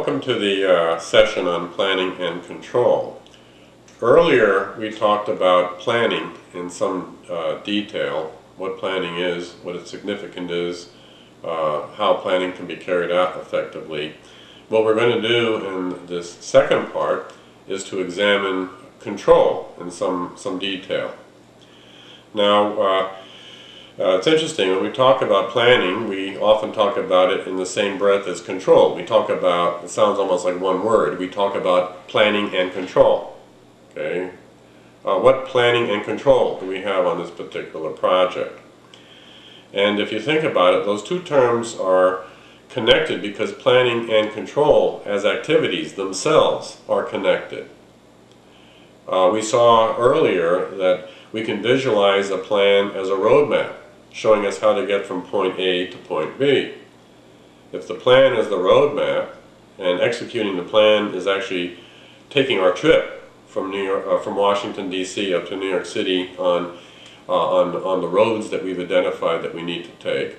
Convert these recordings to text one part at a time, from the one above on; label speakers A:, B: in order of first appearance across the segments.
A: Welcome to the session on planning and control. Earlier we talked about planning in some detail, what planning is, what its significance is, how planning can be carried out effectively. What we're going to do in this second part is to examine control in some detail. Now, it's interesting, when we talk about planning, we often talk about it in the same breath as control. We talk about, it sounds almost like one word, we talk about planning and control. Okay? What planning and control do we have on this particular project? And if you think about it, those two terms are connected because planning and control as activities themselves are connected. We saw earlier that we can visualize a plan as a roadmap, showing us how to get from point A to point B. If the plan is the roadmap, and executing the plan is actually taking our trip from Washington D.C. up to New York City on the roads that we've identified that we need to take,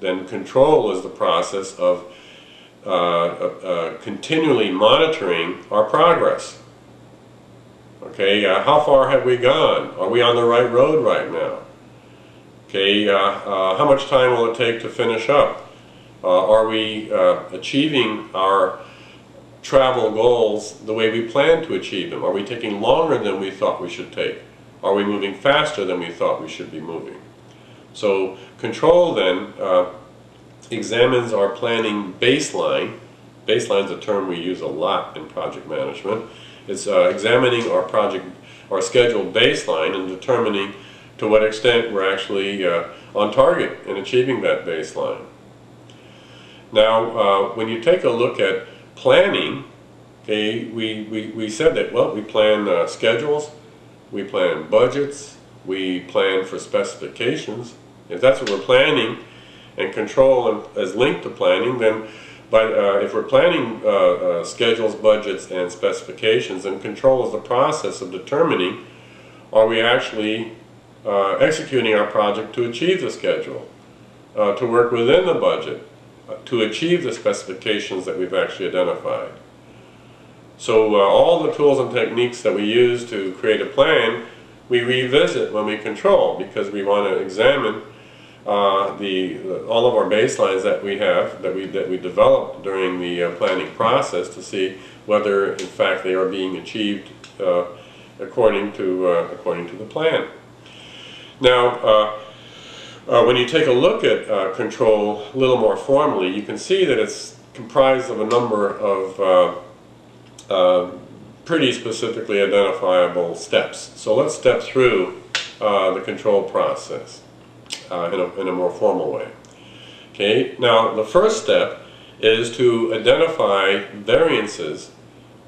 A: then control is the process of continually monitoring our progress. Okay, how far have we gone? Are we on the right road right now? Okay, how much time will it take to finish up? Are we achieving our travel goals the way we plan to achieve them? Are we taking longer than we thought we should take? Are we moving faster than we thought we should be moving? So control then examines our planning baseline. Baseline is a term we use a lot in project management. It's examining our scheduled baseline and determining to what extent we're actually on target in achieving that baseline. Now, when you take a look at planning, okay, we said that, well, we plan schedules, we plan budgets, we plan for specifications. If that's what we're planning, and control is linked to planning, then if we're planning schedules, budgets, and specifications, then control is the process of determining, are we actually executing our project to achieve the schedule, to work within the budget, to achieve the specifications that we've actually identified. So all the tools and techniques that we use to create a plan, we revisit when we control, because we want to examine all of our baselines that we have, that we developed during the planning process, to see whether in fact they are being achieved according to the plan. Now, when you take a look at control a little more formally, you can see that it's comprised of a number of pretty specifically identifiable steps. So let's step through the control process in a more formal way. Okay, now the first step is to identify variances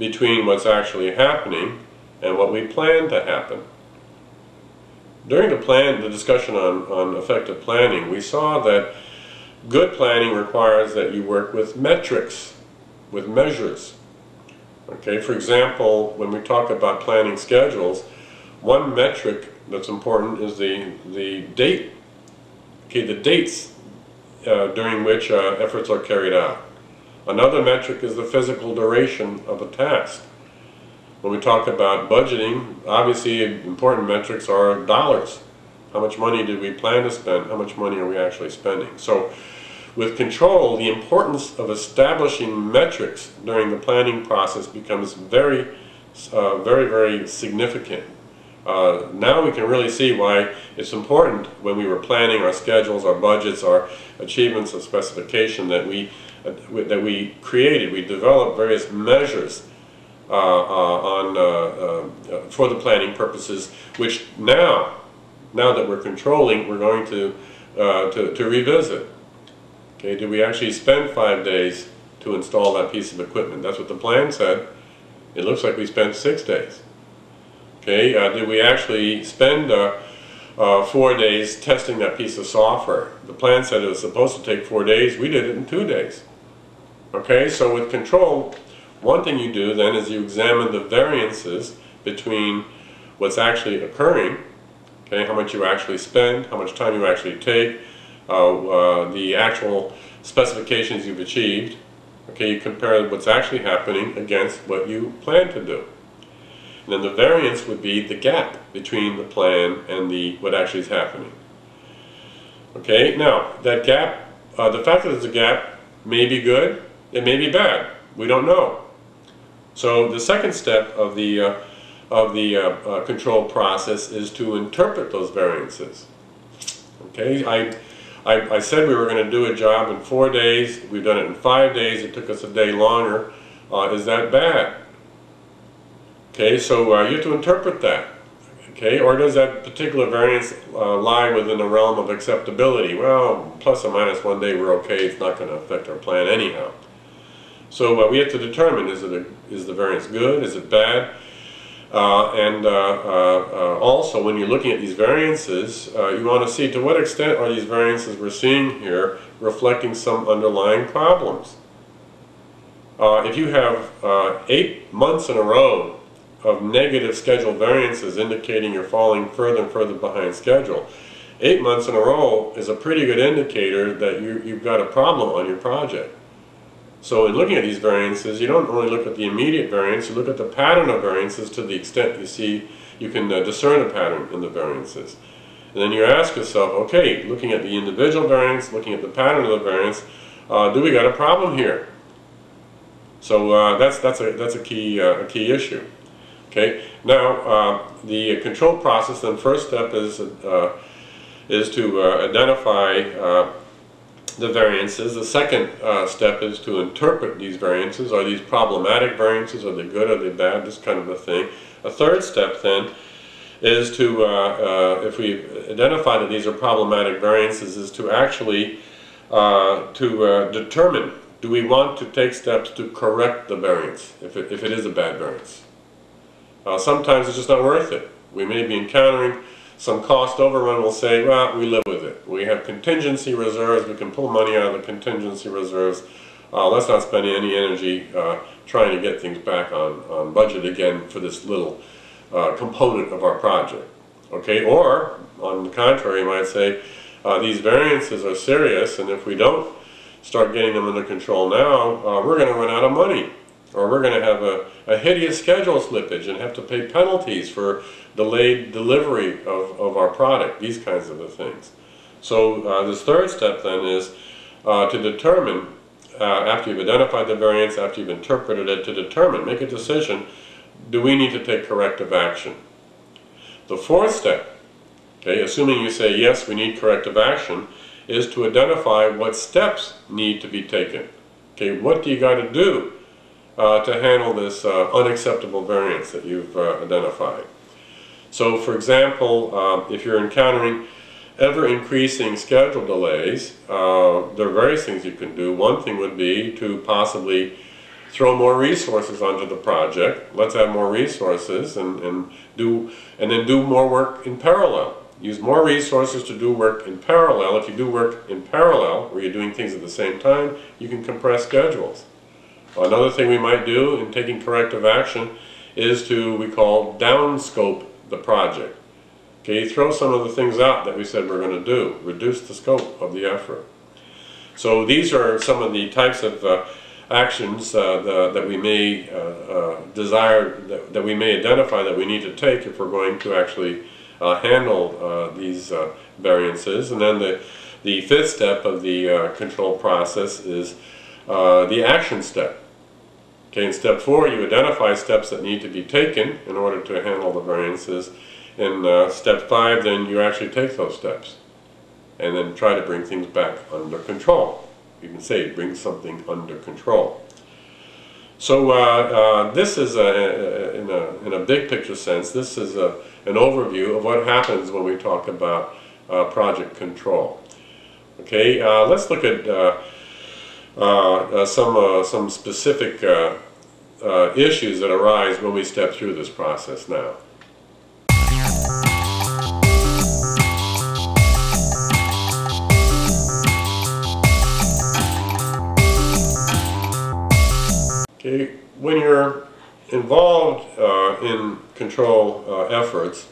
A: between what's actually happening and what we plan to happen. During the discussion on effective planning, we saw that good planning requires that you work with metrics, with measures. Okay, for example, when we talk about planning schedules, one metric that's important is the date. Okay, the dates during which efforts are carried out. Another metric is the physical duration of a task. When we talk about budgeting, obviously important metrics are dollars. How much money did we plan to spend? How much money are we actually spending? So with control, the importance of establishing metrics during the planning process becomes very, very significant. Now we can really see why it's important when we were planning our schedules, our budgets, our achievements of specification that we created. We developed various measures for the planning purposes, which now that we're controlling, we're going to revisit. Okay, did we actually spend 5 days to install that piece of equipment? That's what the plan said. It looks like we spent 6 days. Okay, did we actually spend 4 days testing that piece of software? The plan said it was supposed to take 4 days. We did it in 2 days. Okay, so with control, one thing you do then is you examine the variances between what's actually occurring, okay, how much you actually spend, how much time you actually take, the actual specifications you've achieved, Okay, you compare what's actually happening against what you plan to do. And then the variance would be the gap between the plan and what actually is happening. Okay, now that gap, the fact that there's a gap may be good, it may be bad. We don't know. So the second step of the control process is to interpret those variances. Okay, I said we were going to do a job in 4 days. We've done it in 5 days. It took us a day longer. Is that bad? Okay, so you have to interpret that. Okay, or does that particular variance lie within the realm of acceptability? Well, plus or minus 1 day we're okay. It's not going to affect our plan anyhow. So we have to determine, is the variance good? Is it bad? Also, when you're looking at these variances, you want to see to what extent are these variances we're seeing here reflecting some underlying problems. If you have 8 months in a row of negative schedule variances indicating you're falling further and further behind schedule, 8 months in a row is a pretty good indicator that you've got a problem on your project. So in looking at these variances, you don't only look at the immediate variance, you look at the pattern of variances to the extent you can discern a pattern in the variances. And then you ask yourself, okay, looking at the individual variance, looking at the pattern of the variance, do we got a problem here? So that's a key issue. Okay. Now the control process. Then first step is to identify the variances. The second step is to interpret these variances. Are these problematic variances? Are they good? Are they bad? This kind of a thing. A third step then is to, if we identify that these are problematic variances, is to actually determine, do we want to take steps to correct the variance if it is a bad variance? Sometimes it's just not worth it. We may be encountering some cost overrun. We'll say, well, we live with it. We have contingency reserves. We can pull money out of the contingency reserves. Let's not spend any energy trying to get things back on budget again for this little component of our project. Okay, or on the contrary, you might say these variances are serious, and if we don't start getting them under control now, we're going to run out of money, or we're going to have a hideous schedule slippage and have to pay penalties for delayed delivery of our product, these kinds of things. So this third step then is to determine, after you've identified the variance, after you've interpreted it, to determine, make a decision, do we need to take corrective action? The fourth step, okay, assuming you say yes, we need corrective action, is to identify what steps need to be taken. Okay, what do you got to do to handle this unacceptable variance that you've identified? So, for example, if you're encountering ever-increasing schedule delays, there are various things you can do. One thing would be to possibly throw more resources onto the project. Let's add more resources and then do more work in parallel. Use more resources to do work in parallel. If you do work in parallel, where you're doing things at the same time, you can compress schedules. Another thing we might do in taking corrective action is to, we call, downscope the project. Okay, throw some of the things out that we said we're going to do. Reduce the scope of the effort. So these are some of the types of actions that we may desire, that we may identify that we need to take if we're going to actually handle these variances. And then the fifth step of the control process is the action step. Okay, in step 4, you identify steps that need to be taken in order to handle the variances. In step 5, then you actually take those steps and then try to bring things back under control. You can say bring something under control. So this is, in a big picture sense, this is an overview of what happens when we talk about project control. Okay, let's look at some specific issues that arise when we step through this process now. Okay, when you're involved in control efforts,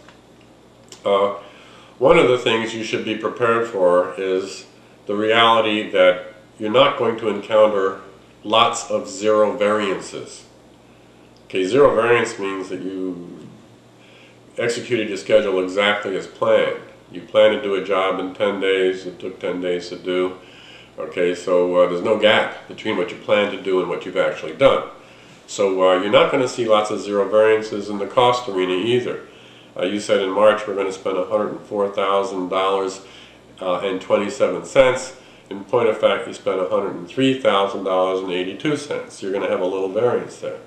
A: one of the things you should be prepared for is the reality that you're not going to encounter lots of zero variances. Okay, zero variance means that you executed your schedule exactly as planned. You planned to do a job in 10 days, it took 10 days to do. Okay, so there's no gap between what you planned to do and what you've actually done. So you're not going to see lots of zero variances in the cost arena either. You said in March we're going to spend $104,000.27. In point of fact, you spent $103,000.82. You're going to have a little variance there.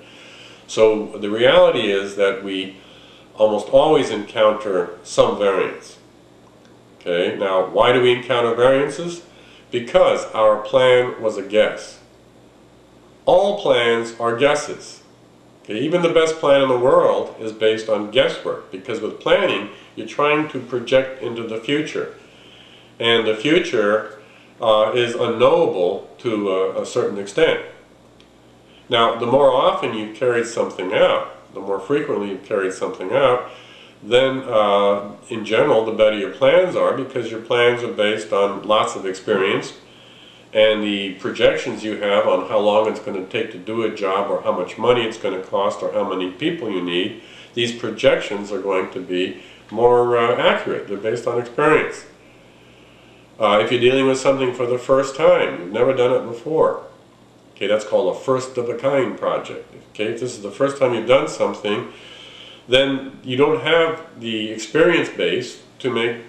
A: So the reality is that we almost always encounter some variance. Okay, now why do we encounter variances? Because our plan was a guess. All plans are guesses. Okay, even the best plan in the world is based on guesswork, because with planning you're trying to project into the future, and the future is unknowable to a certain extent. Now, the more often you've carried something out, the more frequently you've carried something out, then in general the better your plans are, because your plans are based on lots of experience, and the projections you have on how long it's going to take to do a job, or how much money it's going to cost, or how many people you need, these projections are going to be more accurate. They're based on experience. If you're dealing with something for the first time, you've never done it before, okay, that's called a first-of-a-kind project. Okay, if this is the first time you've done something, then you don't have the experience base to make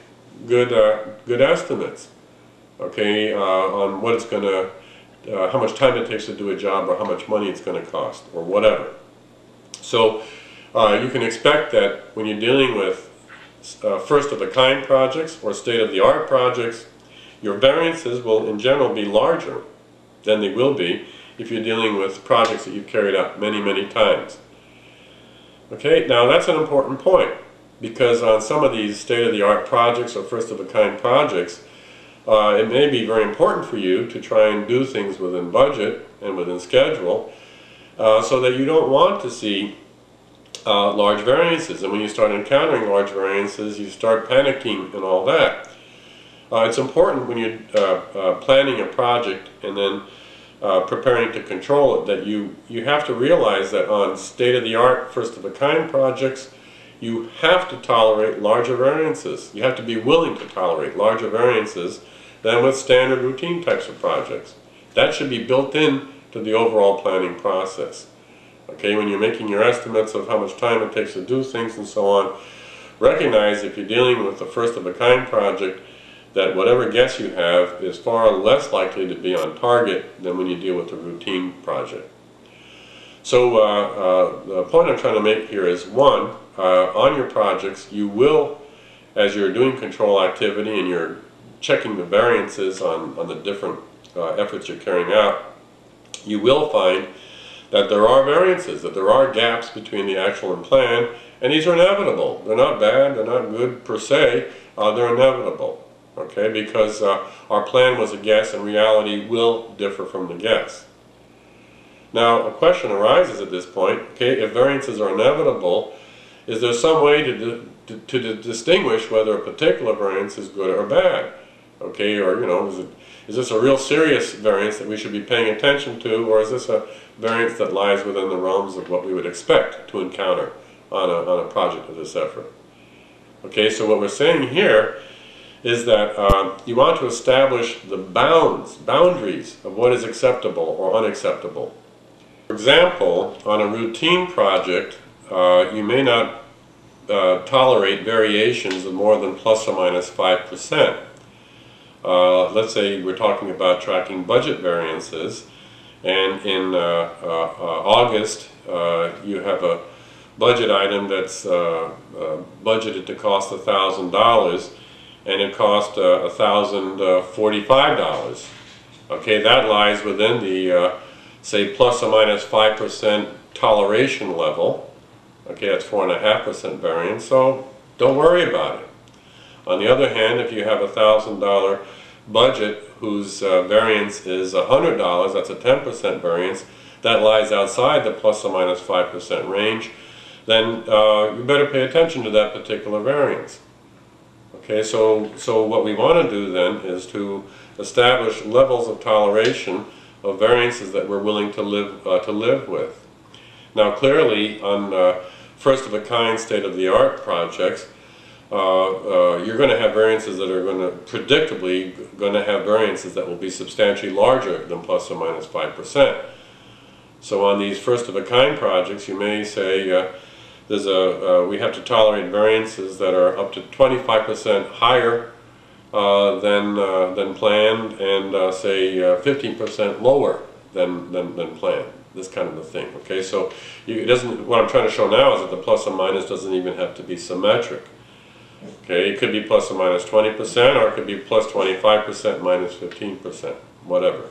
A: good estimates. Okay, on what it's going to, how much time it takes to do a job, or how much money it's going to cost, or whatever. So you can expect that when you're dealing with first-of-a-kind projects or state-of-the-art projects, your variances will in general be larger than they will be if you're dealing with projects that you've carried out many, many times. Okay, now that's an important point, because on some of these state-of-the-art projects or first-of-a-kind projects, it may be very important for you to try and do things within budget and within schedule, so that you don't want to see large variances. And when you start encountering large variances, you start panicking and all that. It's important when you're planning a project and then preparing to control it, that you have to realize that on state-of-the-art, first-of-a-kind projects, you have to tolerate larger variances. You have to be willing to tolerate larger variances than with standard routine types of projects. That should be built in to the overall planning process. Okay, when you're making your estimates of how much time it takes to do things and so on, recognize if you're dealing with a first-of-a-kind project that whatever guess you have is far less likely to be on target than when you deal with a routine project. So the point I'm trying to make here is, one, on your projects, you will, as you're doing control activity and you're checking the variances on the different efforts you're carrying out, you will find that there are variances, that there are gaps between the actual and plan, and these are inevitable. They're not bad, they're not good per se, they're inevitable. Okay, because our plan was a guess and reality will differ from the guess. Now, a question arises at this point, okay, if variances are inevitable, is there some way to distinguish whether a particular variance is good or bad? Okay, or, you know, is this a real serious variance that we should be paying attention to, or is this a variance that lies within the realms of what we would expect to encounter on a project of this effort? Okay, so what we're saying here is that you want to establish the boundaries of what is acceptable or unacceptable. For example, on a routine project, you may not tolerate variations of more than plus or minus 5%. Let's say we're talking about tracking budget variances, and in August you have a budget item that's budgeted to cost $1,000, and it cost $1,045. Okay, that lies within the say plus or minus 5% toleration level. Okay, that's 4.5% variance, so don't worry about it. On the other hand, if you have a $1,000 budget whose variance is $100, that's a 10% variance, that lies outside the plus or minus 5% range, then you better pay attention to that particular variance. Okay, so what we want to do then is to establish levels of toleration of variances that we're willing to live with. Now clearly on first-of-a-kind, state-of-the-art projects, you're going to have variances that are predictably going to have variances that will be substantially larger than plus or minus 5%. So on these first-of-a-kind projects, you may say we have to tolerate variances that are up to 25% higher than planned, and say 15% lower than planned. This kind of a thing. Okay, so what I'm trying to show now is that the plus or minus doesn't even have to be symmetric. Okay, it could be plus or minus 20%, or it could be plus 25%, minus 15%, whatever.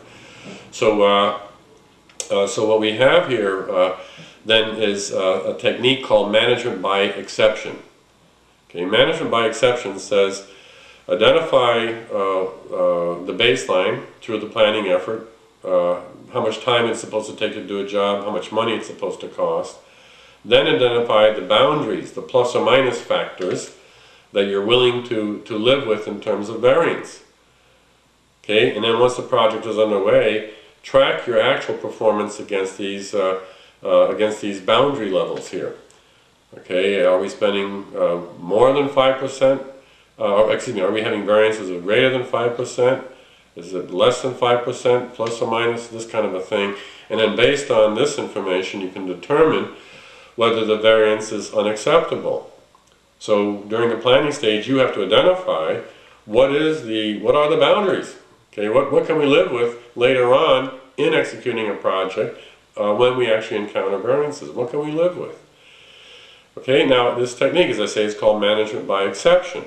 A: So, so what we have here then is a technique called management by exception. Okay, management by exception says identify the baseline through the planning effort, how much time it's supposed to take to do a job, how much money it's supposed to cost. Then identify the boundaries, the plus or minus factors that you're willing to live with in terms of variance. Okay, and then once the project is underway, track your actual performance against these boundary levels here. Okay, are we spending more than 5%? Excuse me, are we having variances of greater than 5%? Is it less than 5%, plus or minus, this kind of a thing? And then based on this information, you can determine whether the variance is unacceptable. So during the planning stage, you have to identify what are the boundaries. Okay, what can we live with later on in executing a project when we actually encounter variances? What can we live with? Okay, now this technique, as I say, is called management by exception.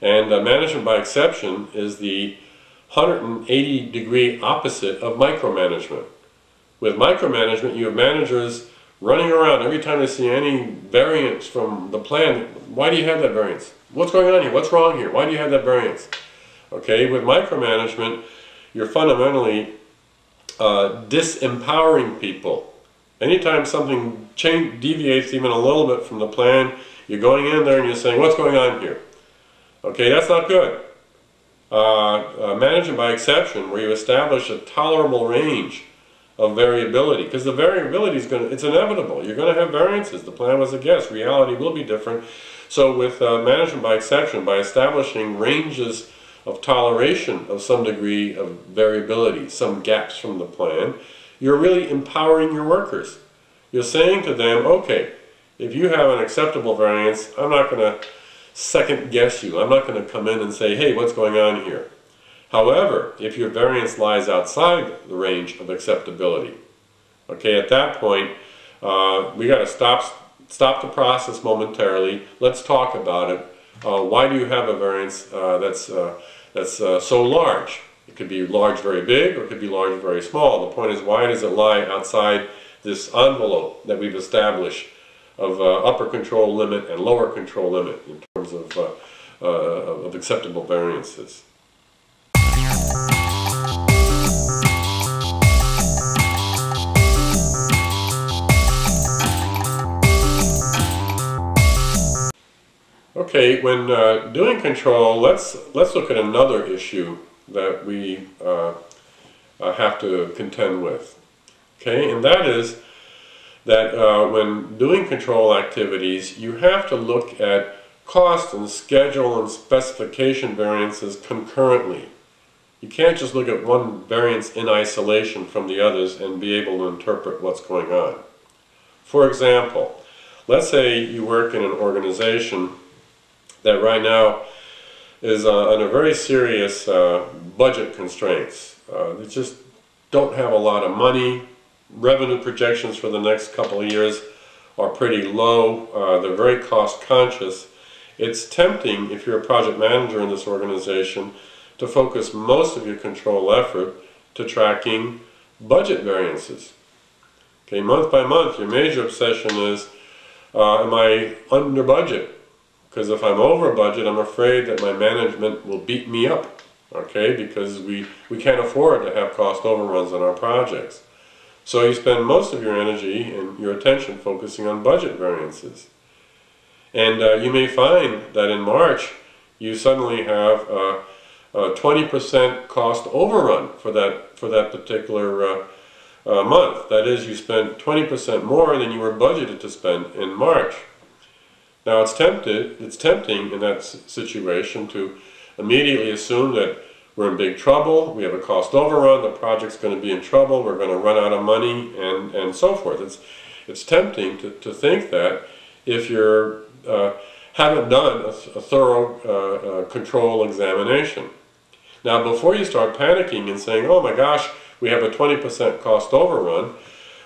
A: And management by exception is the 180-degree opposite of micromanagement. With micromanagement, you have managers running around every time they see any variance from the plan. Why do you have that variance? What's going on here? What's wrong here? Why do you have that variance? Okay, with micromanagement, you're fundamentally disempowering people. Anytime something deviates even a little bit from the plan, you're going in there and you're saying, what's going on here? Okay, that's not good. Management by exception, where you establish a tolerable range of variability, because the variability is it's inevitable. You're going to have variances. The plan was a guess. Reality will be different. So with management by exception, by establishing ranges of toleration of some degree of variability, some gaps from the plan, you're really empowering your workers. You're saying to them, okay, if you have an acceptable variance, I'm not going to second guess you. I'm not going to come in and say, hey, what's going on here? However, if your variance lies outside the range of acceptability, okay, at that point, we got to stop the process momentarily. Let's talk about it. Why do you have a variance that's so large? It could be large, very big, or it could be large, very small. The point is, why does it lie outside this envelope that we've established of upper control limit and lower control limit in terms of acceptable variances? Okay, when doing control, let's look at another issue that we have to contend with. Okay, and that is that when doing control activities, you have to look at cost and schedule and specification variances concurrently. You can't just look at one variance in isolation from the others and be able to interpret what's going on. For example, let's say you work in an organization that right now is under very serious budget constraints. They just don't have a lot of money. Revenue projections for the next couple of years are pretty low. They're very cost conscious. It's tempting, if you're a project manager in this organization, to focus most of your control effort to tracking budget variances. Okay, month by month, your major obsession is, am I under budget? Because if I'm over budget, I'm afraid that my management will beat me up, okay, because we can't afford to have cost overruns on our projects. So you spend most of your energy and your attention focusing on budget variances. And you may find that in March, you suddenly have 20% cost overrun for that particular month. That is, you spent 20% more than you were budgeted to spend in March. Now it's tempting in that situation to immediately assume that we're in big trouble, we have a cost overrun, the project's going to be in trouble, we're going to run out of money, and so forth. It's tempting to think that if you haven't done a thorough control examination. Now before you start panicking and saying, oh my gosh, we have a 20% cost overrun,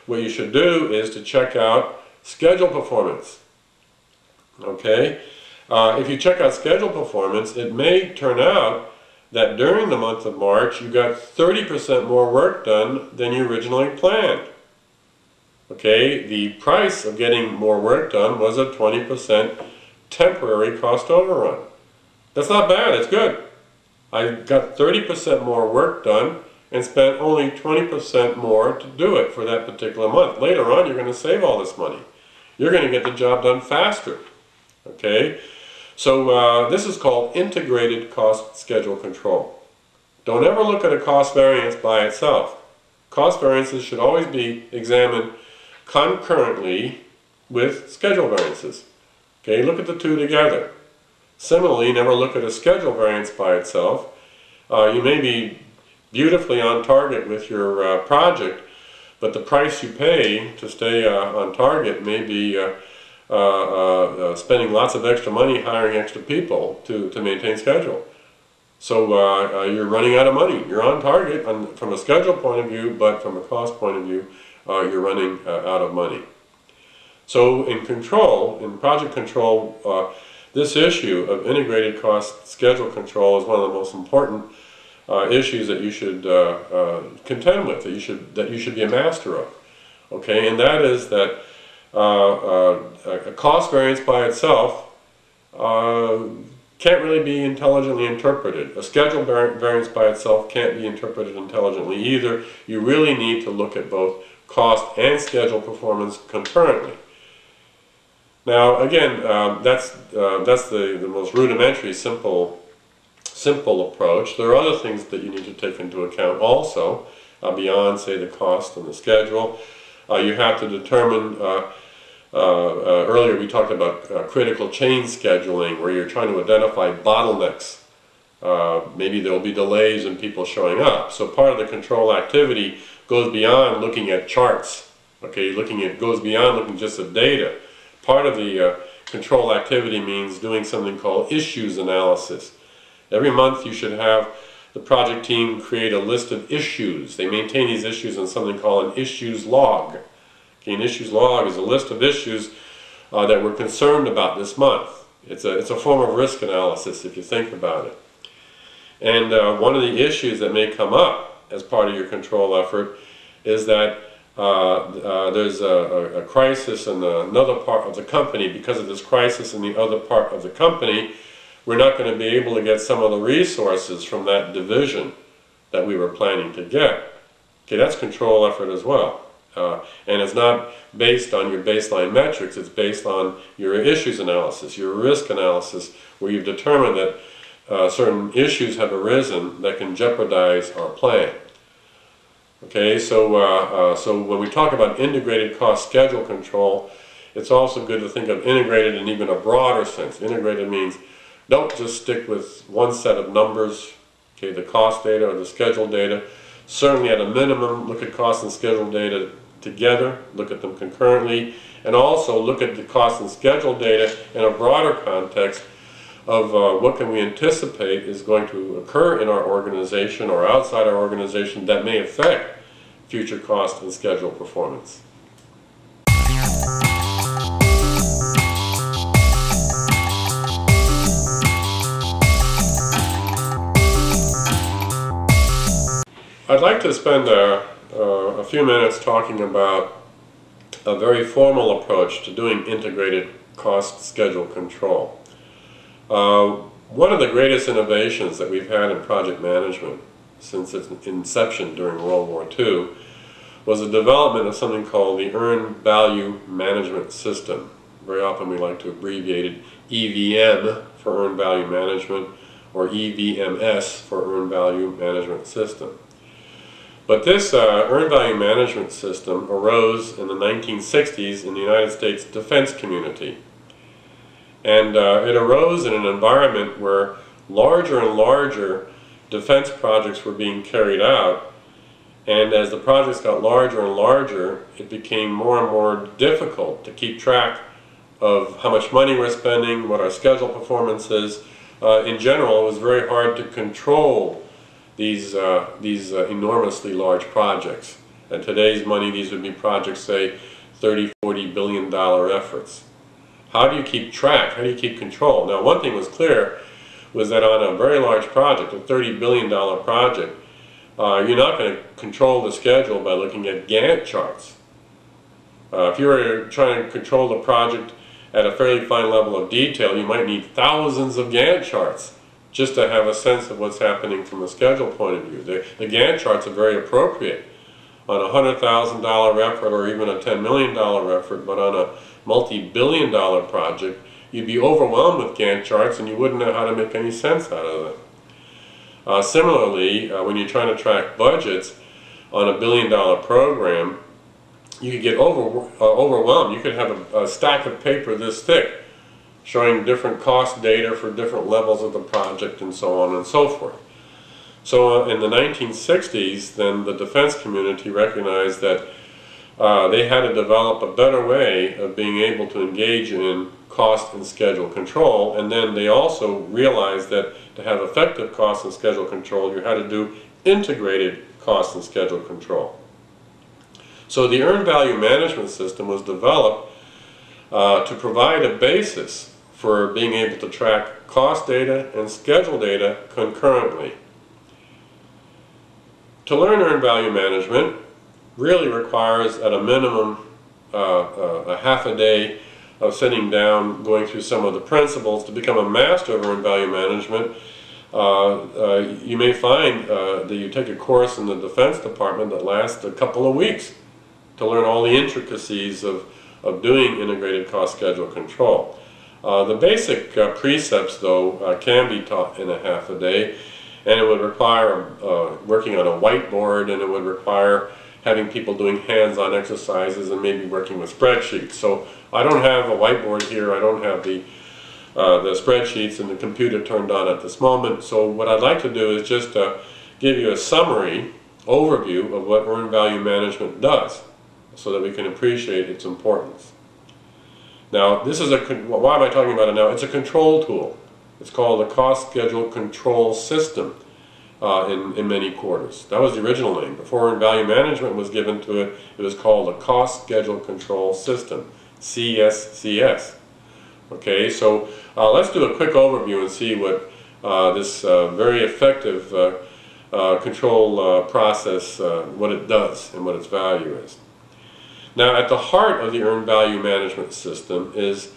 A: what you should do is to check out schedule performance. Okay? If you check out schedule performance, it may turn out that during the month of March you got 30% more work done than you originally planned. Okay? The price of getting more work done was a 20% temporary cost overrun. That's not bad, it's good. I got 30% more work done and spent only 20% more to do it for that particular month. Later on, you're going to save all this money. You're going to get the job done faster. Okay? So this is called integrated cost schedule control. Don't ever look at a cost variance by itself. Cost variances should always be examined concurrently with schedule variances. Okay, look at the two together. Similarly, never look at a schedule variance by itself. You may be beautifully on target with your project, but the price you pay to stay on target may be spending lots of extra money hiring extra people to maintain schedule. So you're running out of money. You're on target from a schedule point of view, but from a cost point of view, you're running out of money. So in project control, this issue of integrated cost schedule control is one of the most important issues that you should contend with, that you should be a master of. Okay, and that is that a cost variance by itself can't really be intelligently interpreted. A schedule variance by itself can't be interpreted intelligently either. You really need to look at both cost and schedule performance concurrently. Now, again, that's the most rudimentary, simple approach. There are other things that you need to take into account also, beyond, say, the cost and the schedule. You have to determine, earlier we talked about critical chain scheduling, where you're trying to identify bottlenecks. Maybe there'll be delays in people showing up. So part of the control activity goes beyond looking at charts. Okay, goes beyond looking just at data. Part of the control activity means doing something called issues analysis. Every month you should have the project team create a list of issues. They maintain these issues in something called an issues log. Okay, an issues log is a list of issues that we're concerned about this month. It's a form of risk analysis if you think about it. And one of the issues that may come up as part of your control effort is that there's a crisis in another part of the company. Because of this crisis in the other part of the company, we're not going to be able to get some of the resources from that division that we were planning to get. Okay, that's control effort as well. And it's not based on your baseline metrics, it's based on your issues analysis, your risk analysis, where you've determined that certain issues have arisen that can jeopardize our plan. Okay, so when we talk about integrated cost schedule control, it's also good to think of integrated in even a broader sense. Integrated means don't just stick with one set of numbers, okay, the cost data or the schedule data. Certainly at a minimum, look at cost and schedule data together, look at them concurrently, and also look at the cost and schedule data in a broader context of what can we anticipate is going to occur in our organization or outside our organization that may affect future cost and schedule performance. I'd like to spend a few minutes talking about a very formal approach to doing integrated cost schedule control. One of the greatest innovations that we've had in project management since its inception during World War II was the development of something called the Earned Value Management System. Very often we like to abbreviate it EVM for Earned Value Management, or EVMS for Earned Value Management System. But this Earned Value Management System arose in the 1960s in the United States defense community. And it arose in an environment where larger and larger defense projects were being carried out, and as the projects got larger and larger, it became more and more difficult to keep track of how much money we're spending, what our schedule performance is. In general, it was very hard to control these enormously large projects. In today's money, these would be projects, say, $30–40 billion efforts. How do you keep track? How do you keep control? Now, one thing was clear was that on a very large project, a $30 billion project, you're not going to control the schedule by looking at Gantt charts. If you were trying to control the project at a fairly fine level of detail, you might need thousands of Gantt charts just to have a sense of what's happening from a schedule point of view. The Gantt charts are very appropriate on a $100,000 effort or even a $10 million effort, but on a multi-billion-dollar project, you'd be overwhelmed with Gantt charts and you wouldn't know how to make any sense out of them. Similarly, when you're trying to track budgets on a billion-dollar program, you could get overwhelmed. You could have a stack of paper this thick showing different cost data for different levels of the project and so on and so forth. So in the 1960s, then the defense community recognized that they had to develop a better way of being able to engage in cost and schedule control, and then they also realized that to have effective cost and schedule control, you had to do integrated cost and schedule control. So the Earned Value Management System was developed to provide a basis for being able to track cost data and schedule data concurrently. To learn Earned Value Management really requires at a minimum a half a day of sitting down, going through some of the principles. To become a master of Earned Value Management, you may find that you take a course in the Defense Department that lasts a couple of weeks to learn all the intricacies of doing integrated cost schedule control. The basic precepts, though, can be taught in a half a day, and it would require working on a whiteboard, and it would require having people doing hands-on exercises and maybe working with spreadsheets. So I don't have a whiteboard here, I don't have the spreadsheets and the computer turned on at this moment. So what I'd like to do is just give you a summary overview of what Earned Value Management does, so that we can appreciate its importance. Now, this is why am I talking about it now? It's a control tool. It's called the Cost Schedule Control System in many quarters. That was the original name. Before Earned Value Management was given to it, it was called the Cost Schedule Control System, CSCS. Okay, so let's do a quick overview and see what this very effective control process, what it does and what its value is. Now, at the heart of the Earned Value Management System is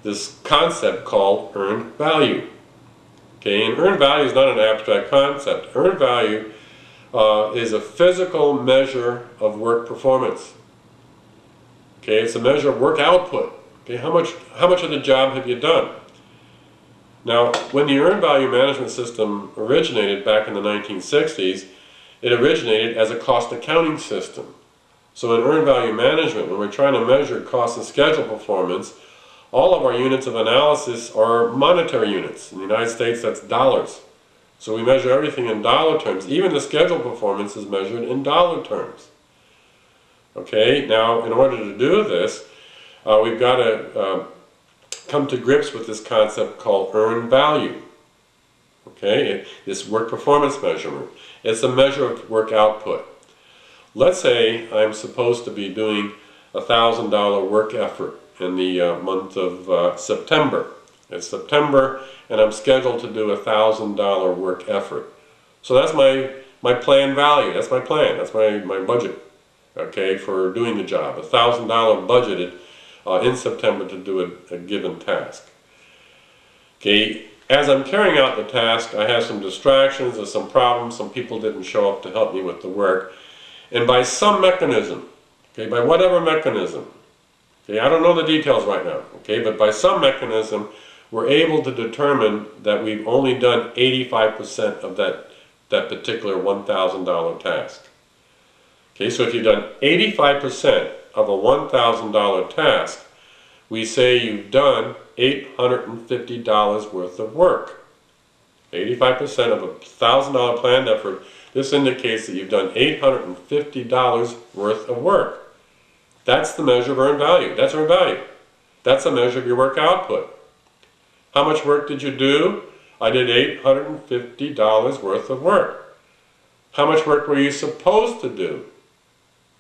A: this concept called earned value. Okay, and earned value is not an abstract concept. Earned value is a physical measure of work performance. Okay, it's a measure of work output. Okay, how much of the job have you done? Now, when the Earned Value Management System originated back in the 1960s, it originated as a cost accounting system. So in Earned Value Management, when we're trying to measure cost and schedule performance, all of our units of analysis are monetary units. In the United States, that's dollars. So we measure everything in dollar terms. Even the schedule performance is measured in dollar terms. Okay, now in order to do this, we've got to come to grips with this concept called earned value. Okay, this work performance measurement. It's a measure of work output. Let's say I'm supposed to be doing a $1,000 work effort in the month of September. It's September and I'm scheduled to do a $1,000 work effort. So that's my planned value, that's my plan, that's my budget, okay, for doing the job. $1,000 budgeted in September to do a given task. Okay, as I'm carrying out the task, I have some distractions, there's some problems, some people didn't show up to help me with the work. And by some mechanism, okay, by whatever mechanism, okay, I don't know the details right now, okay, but by some mechanism, we're able to determine that we've only done 85% of that particular $1,000 task. Okay, so if you've done 85% of a $1,000 task, we say you've done $850 worth of work. 85% of a $1,000 planned effort, this indicates that you've done $850 worth of work. That's the measure of earned value. That's earned value. That's a measure of your work output. How much work did you do? I did $850 worth of work. How much work were you supposed to do?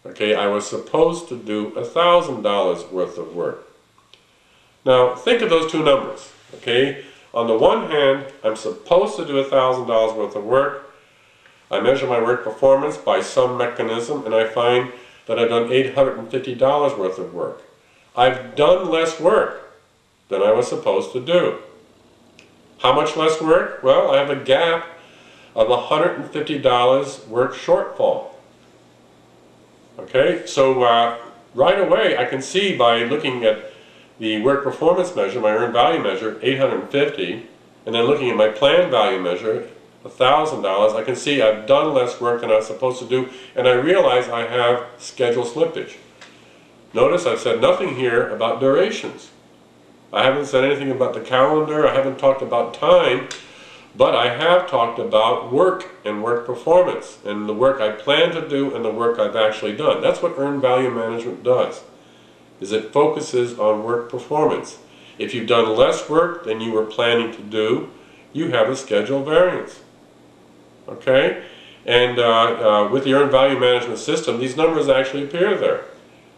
A: Okay, I was supposed to do $1,000 worth of work. Now, think of those two numbers, okay? On the one hand, I'm supposed to do $1,000 worth of work. I measure my work performance by some mechanism, and I find that I've done $850 worth of work. I've done less work than I was supposed to do. How much less work? Well, I have a gap of $150 work shortfall. Okay, so right away I can see by looking at the work performance measure, my earned value measure, $850, and then looking at my planned value measure, $1,000, I can see I've done less work than I was supposed to do, and I realize I have schedule slippage. Notice I've said nothing here about durations. I haven't said anything about the calendar, I haven't talked about time, but I have talked about work and work performance, and the work I plan to do and the work I've actually done. That's what earned value management does, is it focuses on work performance. If you've done less work than you were planning to do, you have a schedule variance. Okay? And with the earned value management system, these numbers actually appear there.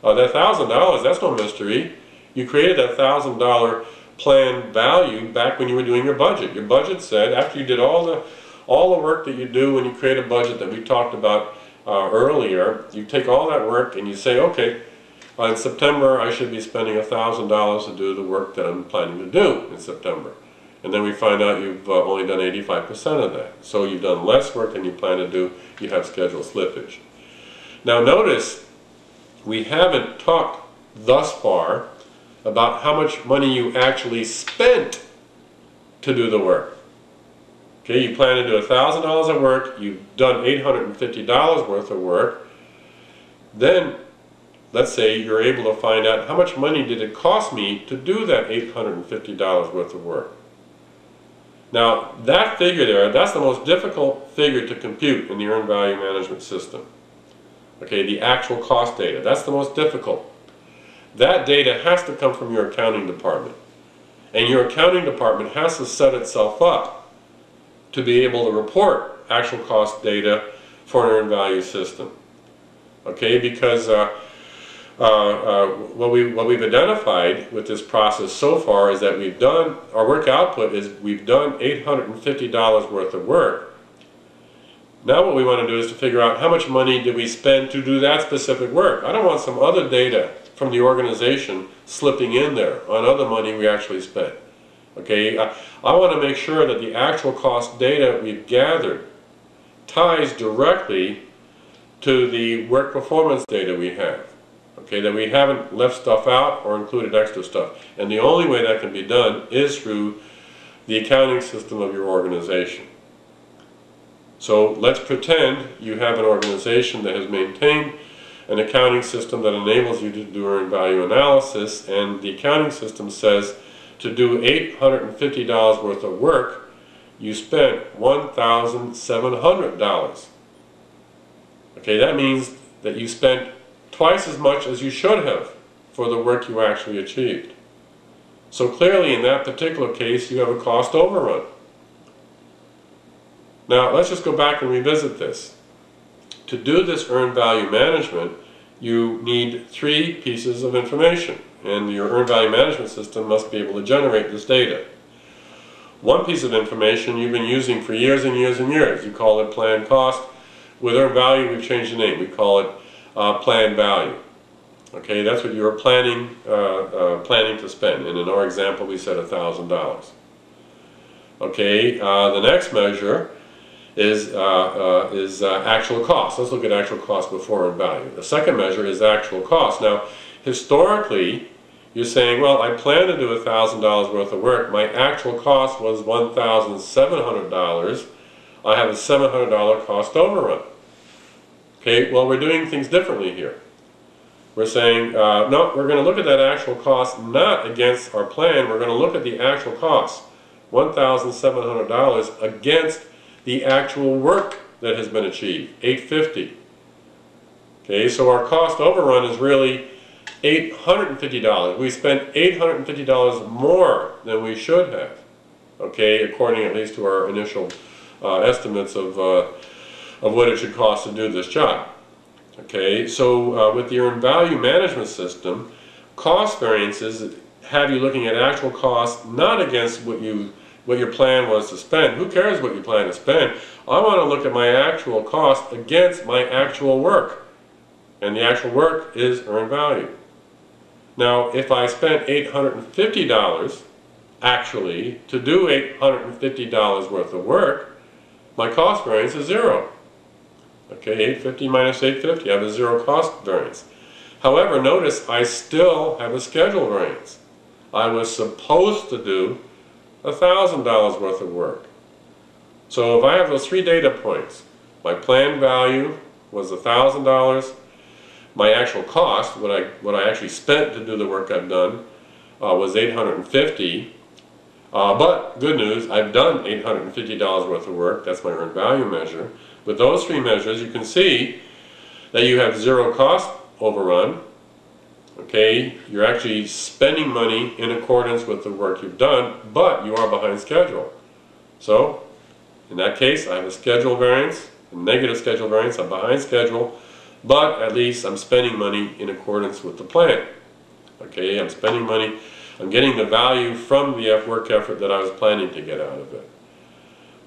A: That $1,000, that's no mystery. You created that $1,000 planned value back when you were doing your budget. Your budget said, after you did all the work that you do when you create a budget that we talked about earlier, you take all that work and you say, okay, in September I should be spending $1,000 to do the work that I'm planning to do in September. And then we find out you've only done 85% of that. So you've done less work than you plan to do, you have schedule slippage. Now notice, we haven't talked thus far about how much money you actually spent to do the work. Okay, you plan to do $1,000 of work, you've done $850 worth of work, then let's say you're able to find out how much money did it cost me to do that $850 worth of work. Now that figure there, that's the most difficult figure to compute in the earned value management system. Okay, the actual cost data, that's the most difficult. That data has to come from your accounting department. And your accounting department has to set itself up to be able to report actual cost data for an earned value system. Okay, because what we've identified with this process so far is that we've done, our work output is we've done $850 worth of work. Now what we want to do is to figure out how much money did we spend to do that specific work. I don't want some other data from the organization slipping in there on other money we actually spent. Okay, I want to make sure that the actual cost data we've gathered ties directly to the work performance data we have. Okay, that we haven't left stuff out or included extra stuff. And the only way that can be done is through the accounting system of your organization. So let's pretend you have an organization that has maintained an accounting system that enables you to do earned value analysis, and the accounting system says to do $850 worth of work, you spent $1,700. Okay, that means that you spent twice as much as you should have for the work you actually achieved. So clearly in that particular case you have a cost overrun. Now let's just go back and revisit this. To do this earned value management, you need 3 pieces of information, and your earned value management system must be able to generate this data. One piece of information you've been using for years and years and years. You call it planned cost. With earned value, we've changed the name. We call it planned value. Okay, that's what you were planning to spend, and in our example we said $1,000. Okay, the next measure is actual cost. Let's look at actual cost before earned value. The second measure is actual cost. Now, historically, you're saying, well, I plan to do $1,000 worth of work. My actual cost was $1,700. I have a $700 cost overrun. Okay, well, we're doing things differently here. We're saying, no, we're going to look at that actual cost not against our plan. We're going to look at the actual cost, $1,700, against the actual work that has been achieved, $850. Okay, so our cost overrun is really $850. We spent $850 more than we should have, okay, according at least to our initial estimates of what it should cost to do this job. Okay, so with the earned value management system, cost variances have you looking at actual costs, not against what your plan was to spend. Who cares what you plan to spend? I want to look at my actual cost against my actual work. And the actual work is earned value. Now, if I spent $850 actually to do $850 worth of work, my cost variance is 0. Okay, 850 minus 850, I have a 0 cost variance. However, notice I still have a schedule variance. I was supposed to do $1,000 worth of work. So if I have those 3 data points, my planned value was $1,000, my actual cost, what I actually spent to do the work I've done, was $850. But good news, I've done $850 worth of work. That's my earned value measure. With those 3 measures, you can see that you have 0 cost overrun. Okay, you're actually spending money in accordance with the work you've done, but you are behind schedule. So, in that case, I have a schedule variance, a negative schedule variance. I'm behind schedule. But at least I'm spending money in accordance with the plan. Okay, I'm spending money, I'm getting the value from the work effort that I was planning to get out of it.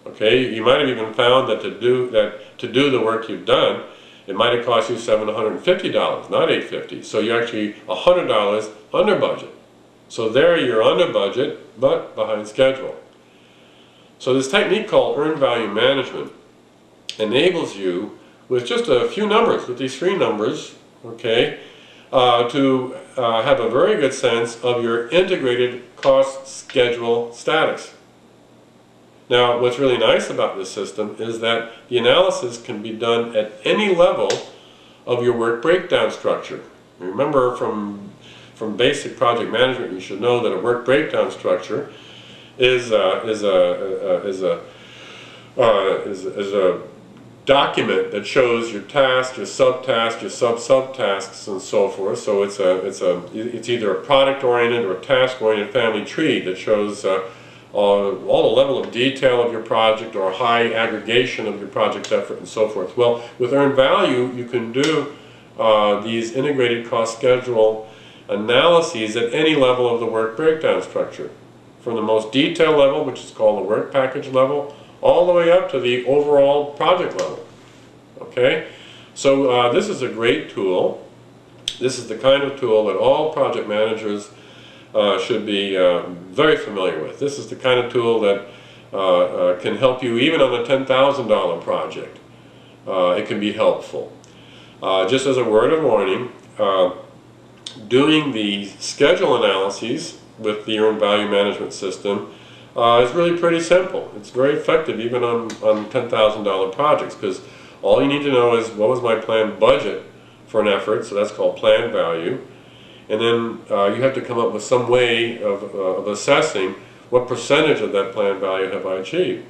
A: Okay, you might have even found that to do the work you've done, it might have cost you $750, not $850. So you're actually $100 under budget. So there you're under budget, but behind schedule. So this technique called earned value management enables you, with just a few numbers, with these 3 numbers, okay, to have a very good sense of your integrated cost schedule status. Now, what's really nice about this system is that the analysis can be done at any level of your work breakdown structure. Remember, from basic project management, you should know that a work breakdown structure is a document that shows your tasks, your subtasks, your sub-subtasks, and so forth. So it's either a product-oriented or task-oriented family tree that shows all the level of detail of your project or high aggregation of your project effort and so forth. Well, with earned value, you can do these integrated cost schedule analyses at any level of the work breakdown structure, from the most detailed level, which is called the work package level, all the way up to the overall project level. Okay, so this is a great tool. This is the kind of tool that all project managers should be very familiar with. This is the kind of tool that can help you even on a $10,000 project. It can be helpful. Just as a word of warning, doing the schedule analyses with the earned value management system is really pretty simple. It's very effective even on $10,000 projects, because all you need to know is what was my planned budget for an effort, so that's called planned value, and then you have to come up with some way of assessing what percentage of that planned value have I achieved.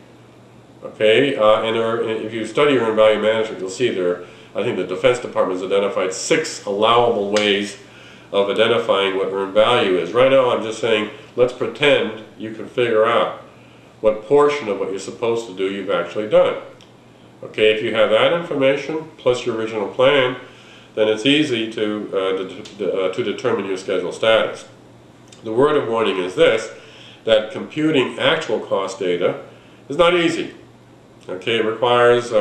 A: Okay, if you study earned value management, you'll see I think the Defense Department has identified 6 allowable ways of identifying what earned value is. Right now I'm just saying, let's pretend you can figure out what portion of what you're supposed to do you've actually done. Okay, if you have that information plus your original plan, then it's easy to determine your schedule status. The word of warning is this, that computing actual cost data is not easy. Okay, it requires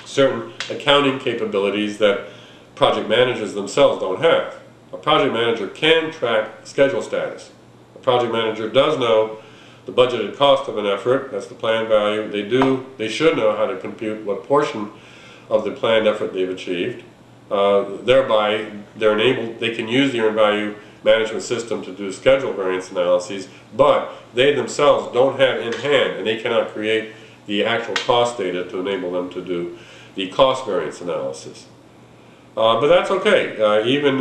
A: certain accounting capabilities that project managers themselves don't have. A project manager can track schedule status. A project manager does know the budgeted cost of an effort, that's the planned value. They should know how to compute what portion of the planned effort they've achieved. Thereby, they can use the earned value management system to do schedule variance analyses, but they themselves don't have in hand, and they cannot create the actual cost data to enable them to do the cost variance analysis. But that's okay. Even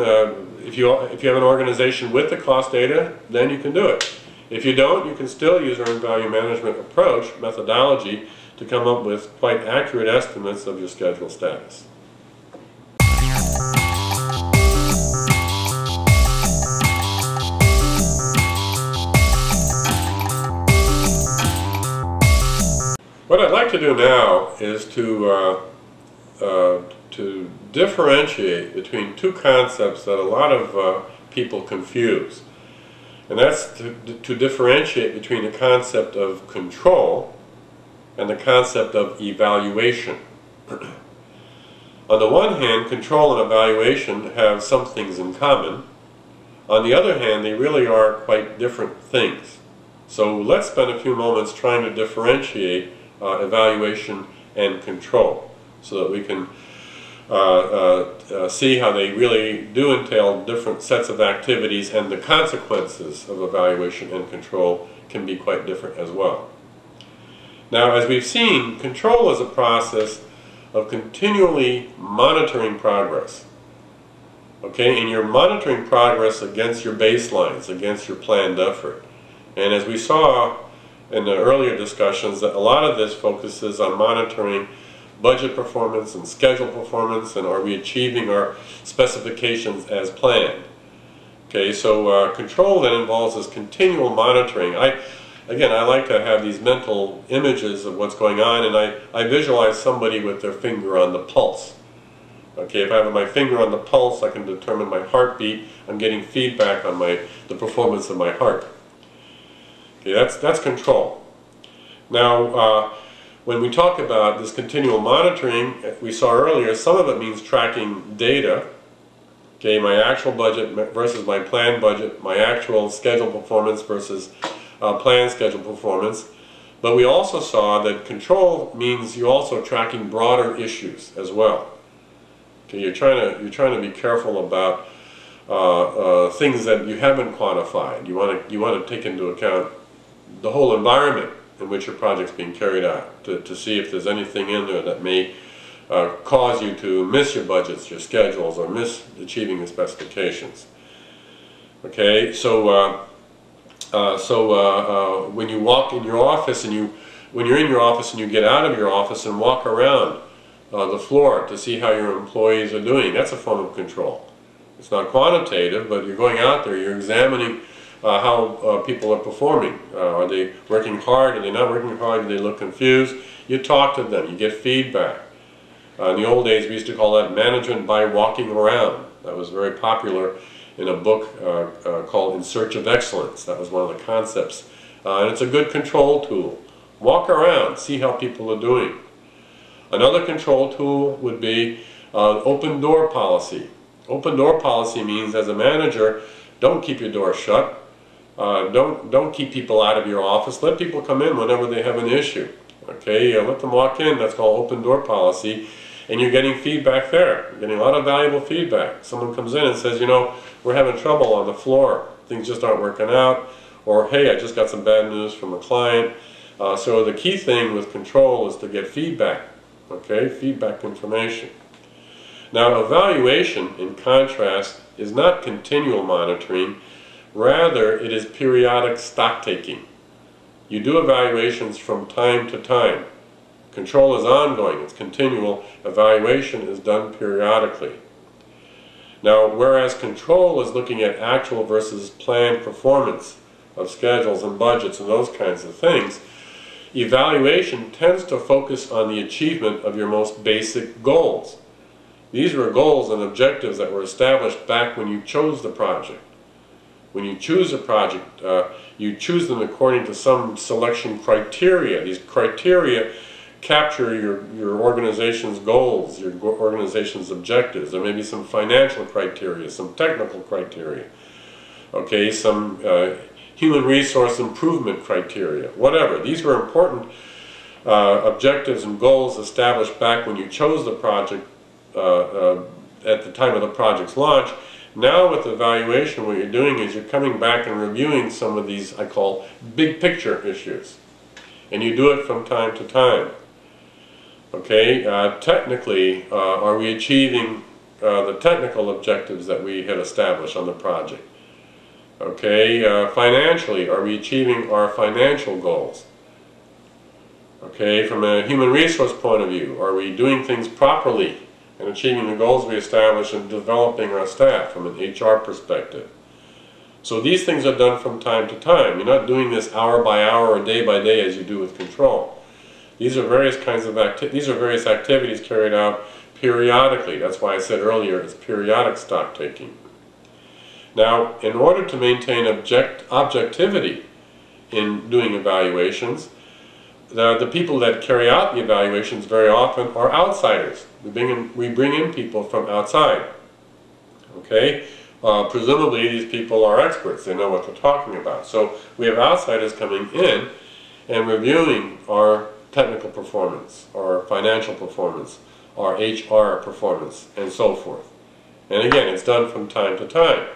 A: if you have an organization with the cost data, then you can do it. If you don't, you can still use earned value management approach, methodology, to come up with quite accurate estimates of your schedule status. What I'd like to do now is to differentiate between two concepts that a lot of people confuse. And that's to differentiate between the concept of control and the concept of evaluation. On the one hand, control and evaluation have some things in common. On the other hand, they really are quite different things. So let's spend a few moments trying to differentiate evaluation and control so that we can see how they really do entail different sets of activities, and the consequences of evaluation and control can be quite different as well. Now, as we've seen, control is a process of continually monitoring progress. Okay, and you're monitoring progress against your baselines, against your planned effort. And as we saw in the earlier discussions, that a lot of this focuses on monitoring budget performance and schedule performance, and are we achieving our specifications as planned. Okay, so control then involves this continual monitoring. Again, I like to have these mental images of what's going on, and I visualize somebody with their finger on the pulse. Okay, if I have my finger on the pulse, I can determine my heartbeat. I'm getting feedback on the performance of my heart. Okay, that's control. Now, when we talk about this continual monitoring, we saw earlier, some of it means tracking data. Okay, my actual budget versus my planned budget, my actual schedule performance versus planned schedule performance. But we also saw that control means you're also tracking broader issues as well. Okay, you're trying to be careful about things that you haven't quantified. You want to take into account the whole environment in which your project's being carried out, to see if there's anything in there that may cause you to miss your budgets, your schedules, or miss achieving the specifications. Okay, so when you walk in your office and when you're in your office and you get out of your office and walk around the floor to see how your employees are doing, that's a form of control. It's not quantitative, but you're going out there, you're examining how people are performing. Are they working hard? Are they not working hard? Do they look confused? You talk to them. You get feedback. In the old days, we used to call that management by walking around. That was very popular in a book called In Search of Excellence. That was one of the concepts. And it's a good control tool. Walk around, see how people are doing. Another control tool would be open door policy. Open door policy means, as a manager, don't keep your door shut. Don't keep people out of your office. Let people come in whenever they have an issue. Okay, let them walk in. That's called open door policy. And you're getting feedback there. You're getting a lot of valuable feedback. Someone comes in and says, you know, we're having trouble on the floor. Things just aren't working out. Or, hey, I just got some bad news from a client. So the key thing with control is to get feedback. Okay, feedback information. Now, evaluation, in contrast, is not continual monitoring. Rather, it is periodic stock taking. You do evaluations from time to time. Control is ongoing, it's continual. Evaluation is done periodically. Now, whereas control is looking at actual versus planned performance of schedules and budgets and those kinds of things, evaluation tends to focus on the achievement of your most basic goals. These were goals and objectives that were established back when you chose the project. When you choose a project, you choose them according to some selection criteria. These criteria capture your organization's goals, your organization's objectives. There may be some financial criteria, some technical criteria, okay, some human resource improvement criteria, whatever. These were important objectives and goals established back when you chose the project at the time of the project's launch, Now with evaluation, what you're doing is you're coming back and reviewing some of these, I call, big picture issues. And you do it from time to time. Okay, technically, are we achieving the technical objectives that we had established on the project? Okay, financially, are we achieving our financial goals? Okay, from a human resource point of view, are we doing things properly and achieving the goals we established and developing our staff from an HR perspective? So these things are done from time to time. You're not doing this hour by hour or day by day as you do with control. These are various kinds of various activities carried out periodically. That's why I said earlier it's periodic stock taking. Now, in order to maintain objectivity in doing evaluations, the people that carry out the evaluations very often are outsiders. We bring in people from outside. Okay? Presumably these people are experts. They know what they're talking about. So we have outsiders coming in and reviewing our technical performance, our financial performance, our HR performance, and so forth. And again, it's done from time to time.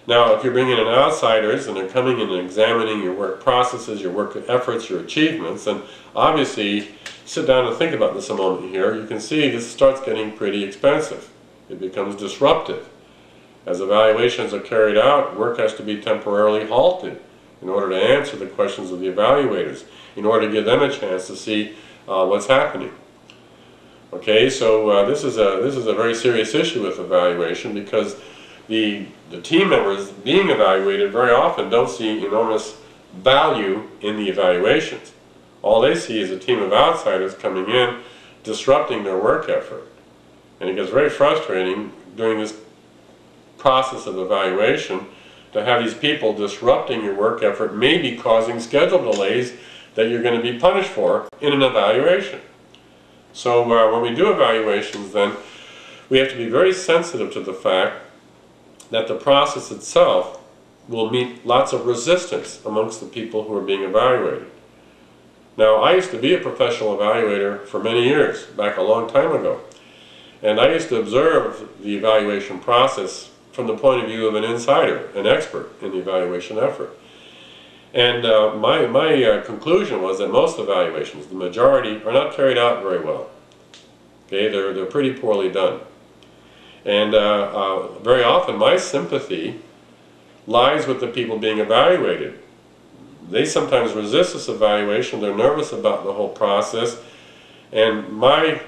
A: Now, if you're bringing in outsiders and they're coming in and examining your work processes, your work efforts, your achievements, then obviously sit down and think about this a moment here. You can see this starts getting pretty expensive. It becomes disruptive. As evaluations are carried out, work has to be temporarily halted in order to answer the questions of the evaluators, in order to give them a chance to see what's happening. Okay, so this is a very serious issue with evaluation, because the team members being evaluated very often don't see enormous value in the evaluations. All they see is a team of outsiders coming in, disrupting their work effort. And it gets very frustrating during this process of evaluation to have these people disrupting your work effort, maybe causing schedule delays that you're going to be punished for in an evaluation. So when we do evaluations, then we have to be very sensitive to the fact that the process itself will meet lots of resistance amongst the people who are being evaluated. Now, I used to be a professional evaluator for many years, back a long time ago, and I used to observe the evaluation process from the point of view of an insider, an expert in the evaluation effort. And my conclusion was that most evaluations, the majority, are not carried out very well. Okay, they're pretty poorly done. And very often my sympathy lies with the people being evaluated. They sometimes resist this evaluation, they're nervous about the whole process, and my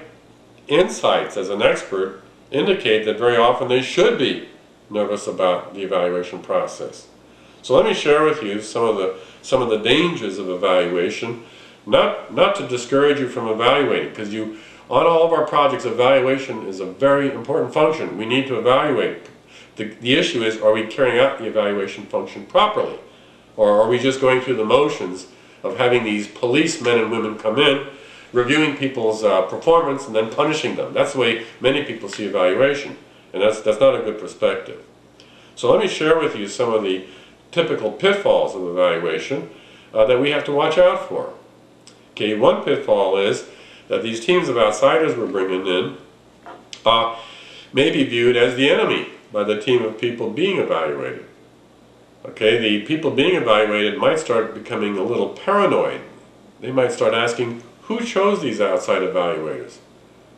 A: insights as an expert indicate that very often they should be nervous about the evaluation process. So let me share with you some of the dangers of evaluation, not to discourage you from evaluating, because on all of our projects, evaluation is a very important function. We need to evaluate. The issue is, are we carrying out the evaluation function properly? Or are we just going through the motions of having these policemen and women come in, reviewing people's performance and then punishing them? That's the way many people see evaluation, and that's not a good perspective. So let me share with you some of the typical pitfalls of evaluation that we have to watch out for. Okay, one pitfall is that these teams of outsiders we're bringing in may be viewed as the enemy by the team of people being evaluated. Okay, the people being evaluated might start becoming a little paranoid. They might start asking, who chose these outside evaluators?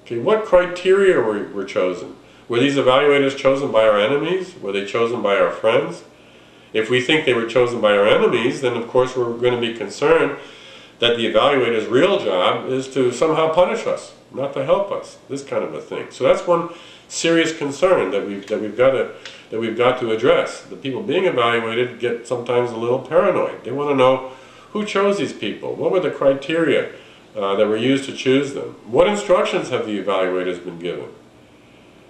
A: Okay, what criteria were chosen? Were these evaluators chosen by our enemies? Were they chosen by our friends? If we think they were chosen by our enemies, then of course we're going to be concerned that the evaluator's real job is to somehow punish us, not to help us, this kind of a thing. So that's one serious concern that we've got to address. The people being evaluated get sometimes a little paranoid. They want to know who chose these people, what were the criteria that were used to choose them, what instructions have the evaluators been given.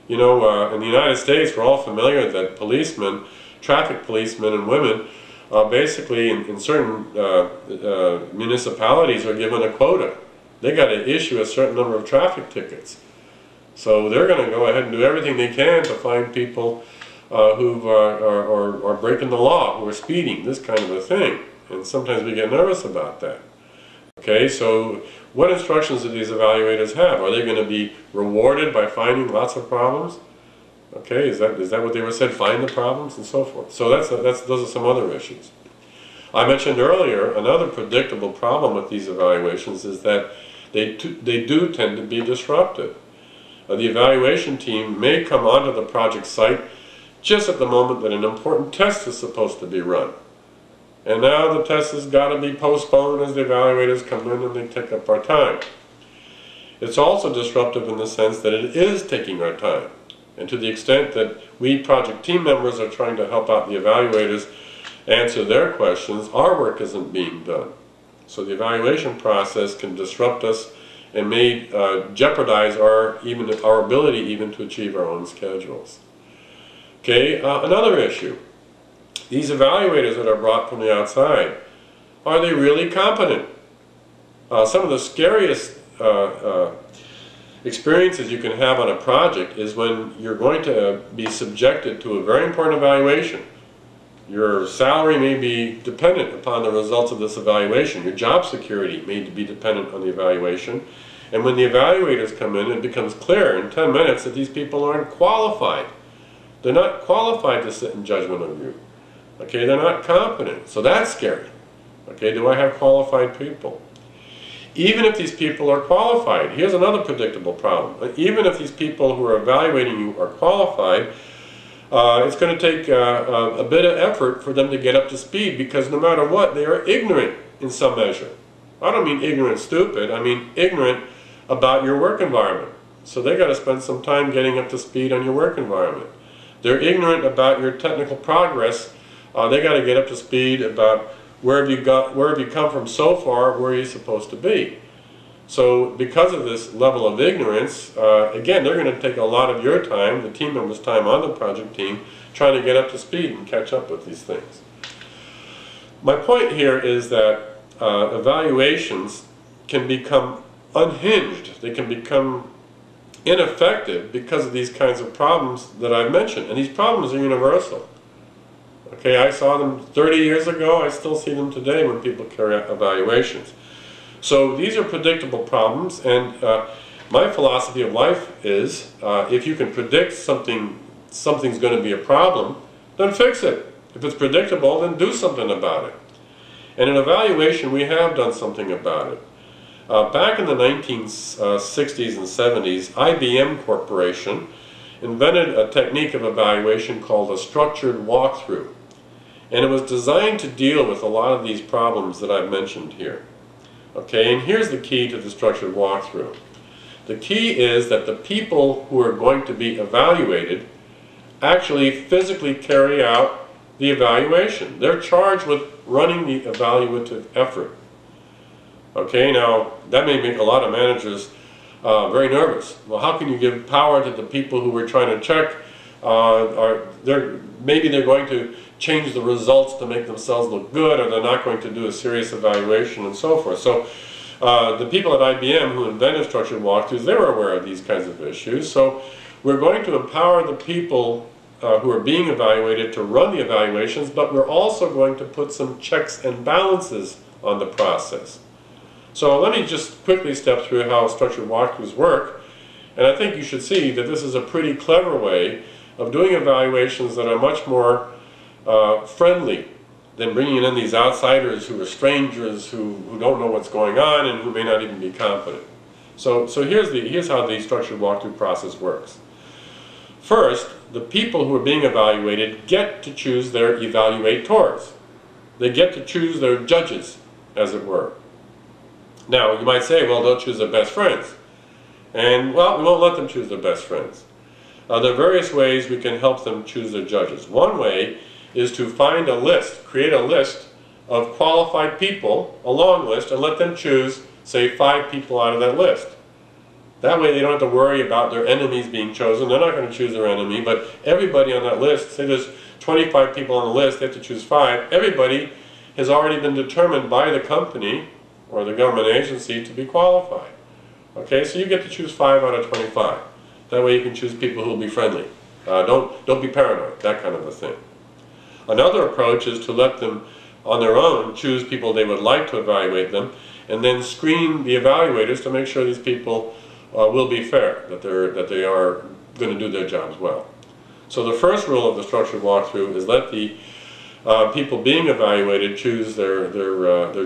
A: You know, in the United States, we're all familiar that policemen, traffic policemen and women, basically in certain municipalities are given a quota. They got to issue a certain number of traffic tickets. So they're going to go ahead and do everything they can to find people who are breaking the law, who are speeding, this kind of a thing. And sometimes we get nervous about that. Okay, so what instructions do these evaluators have? Are they going to be rewarded by finding lots of problems? Okay, is that what they were said? Find the problems and so forth. So those are some other issues. I mentioned earlier another predictable problem with these evaluations is that they do tend to be disruptive. The evaluation team may come onto the project site just at the moment that an important test is supposed to be run. And now the test has got to be postponed as the evaluators come in and they take up our time. It's also disruptive in the sense that it is taking our time. And to the extent that we project team members are trying to help out the evaluators answer their questions, our work isn't being done. So the evaluation process can disrupt us and may jeopardize our ability even to achieve our own schedules. Okay, another issue. These evaluators that are brought from the outside, are they really competent? Some of the scariest experiences you can have on a project is when you're going to be subjected to a very important evaluation. Your salary may be dependent upon the results of this evaluation. Your job security may be dependent on the evaluation. And when the evaluators come in, it becomes clear in 10 minutes that these people aren't qualified. They're not qualified to sit in judgment of you. Okay, they're not competent. So that's scary. Okay, do I have qualified people? Even if these people are qualified, here's another predictable problem. Even if these people who are evaluating you are qualified, it's going to take a bit of effort for them to get up to speed because no matter what, they are ignorant in some measure. I don't mean ignorant stupid, I mean ignorant about your work environment. So they got to spend some time getting up to speed on your work environment. They're ignorant about your technical progress. They got to get up to speed about where have you come from so far, where are you supposed to be. So because of this level of ignorance, again, they're going to take a lot of your time, the team members' time on the project team, trying to get up to speed and catch up with these things. My point here is that evaluations can become unhinged. They can become ineffective because of these kinds of problems that I've mentioned. And these problems are universal. Okay, I saw them 30 years ago, I still see them today when people carry out evaluations. So these are predictable problems, and my philosophy of life is if you can predict something's going to be a problem, then fix it. If it's predictable, then do something about it. And in evaluation, we have done something about it. Back in the 1960s and 70s, IBM Corporation invented a technique of evaluation called a structured walkthrough. And it was designed to deal with a lot of these problems that I've mentioned here. Okay, and here's the key to the structured walkthrough. The key is that the people who are going to be evaluated actually physically carry out the evaluation. They're charged with running the evaluative effort. Okay, now that may make a lot of managers very nervous. Well, how can you give power to the people who we're trying to check? Maybe they're going to change the results to make themselves look good, or they're not going to do a serious evaluation and so forth. So the people at IBM who invented structured walkthroughs, they were aware of these kinds of issues. So we're going to empower the people who are being evaluated to run the evaluations, but we're also going to put some checks and balances on the process. So let me just quickly step through how structured walkthroughs work, and I think you should see that this is a pretty clever way of doing evaluations that are much more friendly than bringing in these outsiders who are strangers who don't know what's going on and who may not even be competent. So here's how the structured walkthrough process works. First, the people who are being evaluated get to choose their evaluators. They get to choose their judges, as it were. Now, you might say, well, they'll choose their best friends. And, well, we won't let them choose their best friends. There are various ways we can help them choose their judges. One way is to find a list, create a list of qualified people, a long list, and let them choose, say, 5 people out of that list. That way they don't have to worry about their enemies being chosen. They're not going to choose their enemy, but everybody on that list, say there's 25 people on the list, they have to choose 5. Everybody has already been determined by the company or the government agency to be qualified. Okay, so you get to choose 5 out of 25. That way you can choose people who will be friendly. Don't be paranoid, that kind of a thing. Another approach is to let them, on their own, choose people they would like to evaluate them, and then screen the evaluators to make sure these people will be fair, that they are going to do their jobs well. So the first rule of the structured walkthrough is let the people being evaluated choose their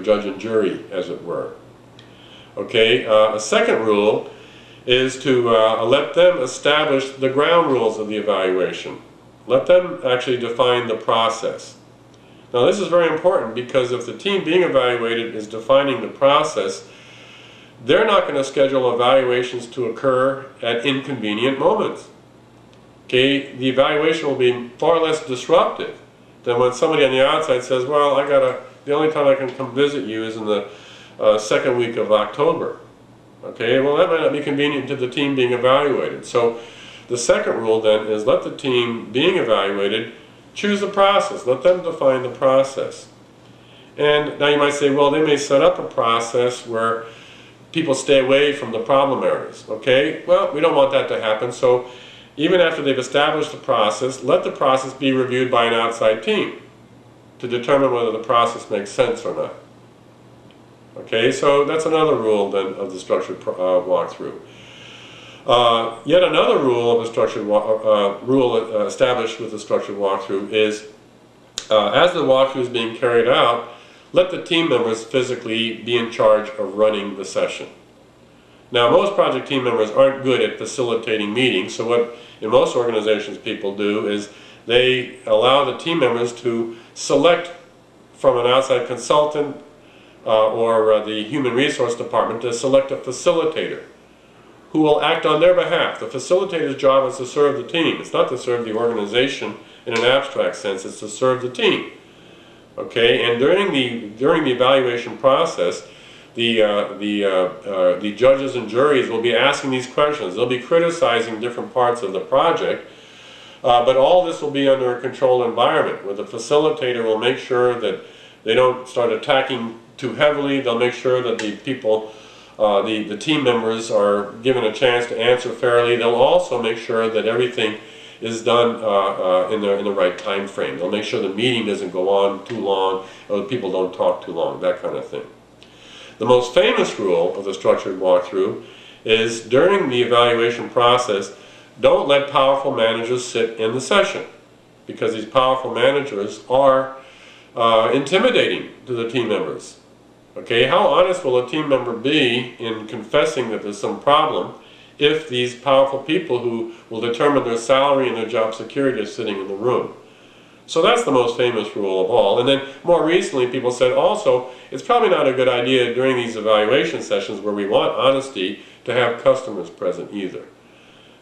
A: judge and jury, as it were. Okay. A second rule is to let them establish the ground rules of the evaluation. Let them actually define the process. Now this is very important, because if the team being evaluated is defining the process, they're not going to schedule evaluations to occur at inconvenient moments. Okay, the evaluation will be far less disruptive than when somebody on the outside says, well, the only time I can come visit you is in the second week of October. Okay, well that might not be convenient to the team being evaluated. So the second rule then is let the team being evaluated choose the process. Let them define the process. And now you might say, well, they may set up a process where people stay away from the problem areas. Okay, well, we don't want that to happen. So even after they've established the process, let the process be reviewed by an outside team to determine whether the process makes sense or not. Okay, so that's another rule then of the structured walkthrough. Yet another rule of the structured rule established with the structured walkthrough is, as the walkthrough is being carried out, let the team members physically be in charge of running the session. Now, most project team members aren't good at facilitating meetings, so what in most organizations people do is they allow the team members to select from an outside consultant or the human resource department to select a facilitator who will act on their behalf. The facilitator's job is to serve the team. It's not to serve the organization in an abstract sense, it's to serve the team. Okay, and during the evaluation process, the judges and juries will be asking these questions. They'll be criticizing different parts of the project, but all this will be under a controlled environment where the facilitator will make sure that they don't start attacking too heavily. They'll make sure that the people, the team members, are given a chance to answer fairly. They'll also make sure that everything is done in the right time frame. They'll make sure the meeting doesn't go on too long, or people don't talk too long, that kind of thing. The most famous rule of the structured walkthrough is during the evaluation process, don't let powerful managers sit in the session, because these powerful managers are intimidating to the team members. Okay, how honest will a team member be in confessing that there's some problem if these powerful people who will determine their salary and their job security are sitting in the room? So that's the most famous rule of all. And then more recently people said also it's probably not a good idea during these evaluation sessions where we want honesty to have customers present either.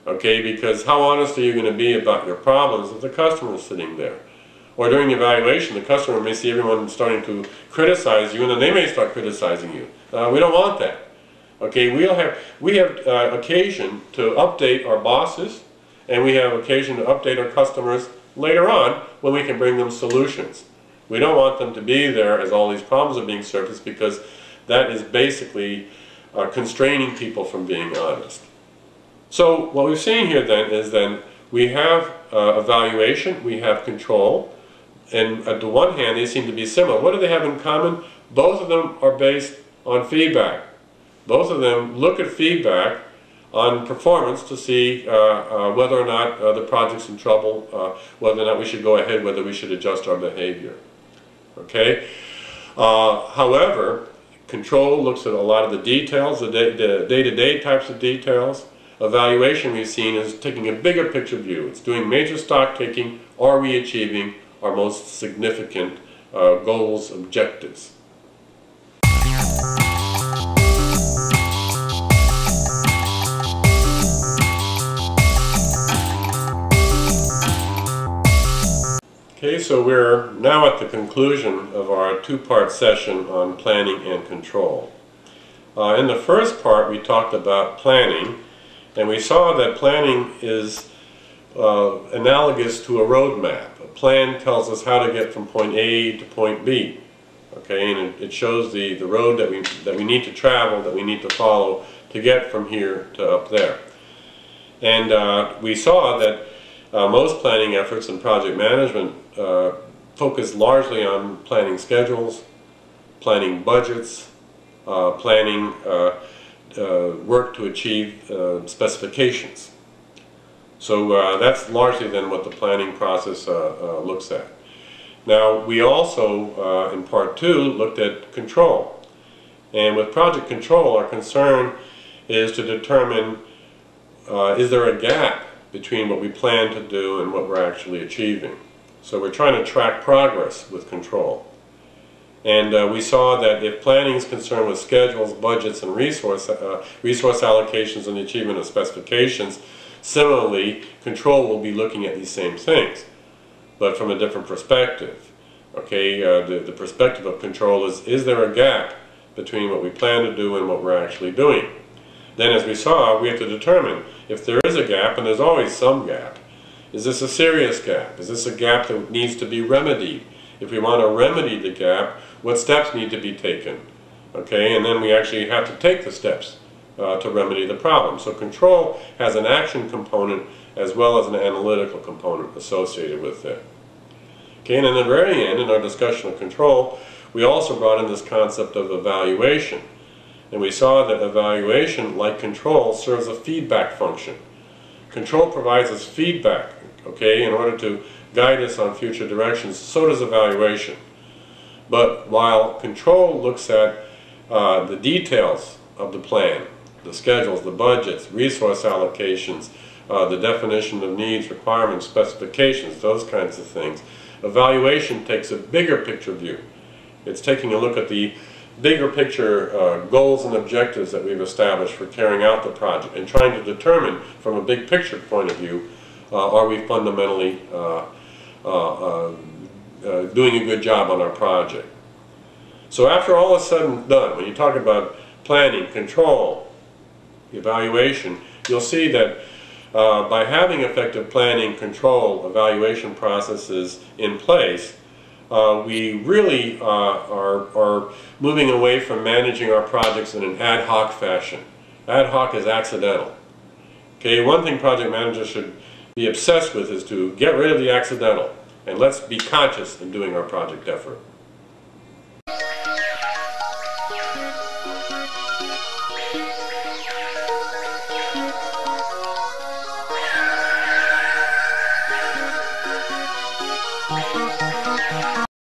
A: Okay, because how honest are you going to be about your problems if the customer is sitting there? Or during the evaluation, the customer may see everyone starting to criticize you, and then they may start criticizing you. We don't want that. Okay, we have occasion to update our bosses, and we have occasion to update our customers later on when we can bring them solutions. We don't want them to be there as all these problems are being surfaced, because that is basically constraining people from being honest. So what we've seen here then is we have evaluation, we have control, and at the one hand they seem to be similar. What do they have in common? Both of them are based on feedback. Both of them look at feedback on performance to see whether or not the project's in trouble, whether or not we should go ahead, whether we should adjust our behavior. Okay? However, control looks at a lot of the details, the day-to-day types of details. Evaluation, we've seen, is taking a bigger picture view. It's doing major stock taking. Are we achieving our most significant goals, objectives? Okay, so we're now at the conclusion of our two-part session on planning and control. In the first part we talked about planning, and we saw that planning is analogous to a roadmap. A plan tells us how to get from point A to point B. Okay, and it shows the road that we need to travel, that we need to follow to get from here to up there. And we saw that most planning efforts in project management focus largely on planning schedules, planning budgets, planning work to achieve specifications. So that's largely then what the planning process looks at. Now, we also, in part 2, looked at control. And with project control, our concern is to determine, is there a gap between what we plan to do and what we're actually achieving. So we're trying to track progress with control. And we saw that if planning is concerned with schedules, budgets, and resource allocations and the achievement of specifications, similarly, control will be looking at these same things, but from a different perspective. Okay, the perspective of control is there a gap between what we plan to do and what we're actually doing? Then, as we saw, we have to determine if there is a gap, and there's always some gap. Is this a serious gap? Is this a gap that needs to be remedied? If we want to remedy the gap, what steps need to be taken? Okay, and then we actually have to take the steps to remedy the problem. So control has an action component as well as an analytical component associated with it. Okay, and in the very end, in our discussion of control, we also brought in this concept of evaluation. And we saw that evaluation, like control, serves a feedback function. Control provides us feedback, okay, in order to guide us on future directions. So does evaluation. But while control looks at the details of the plan, the schedules, the budgets, resource allocations, the definition of needs, requirements, specifications, those kinds of things, evaluation takes a bigger picture view. It's taking a look at the bigger picture goals and objectives that we've established for carrying out the project and trying to determine from a big picture point of view, are we fundamentally doing a good job on our project. So after all is said and done, when you talk about planning, control, evaluation, you'll see that by having effective planning, control, evaluation processes in place, we really are moving away from managing our projects in an ad hoc fashion. Ad hoc is accidental. Okay, one thing project managers should be obsessed with is to get rid of the accidental, and let's be conscious in doing our project effort.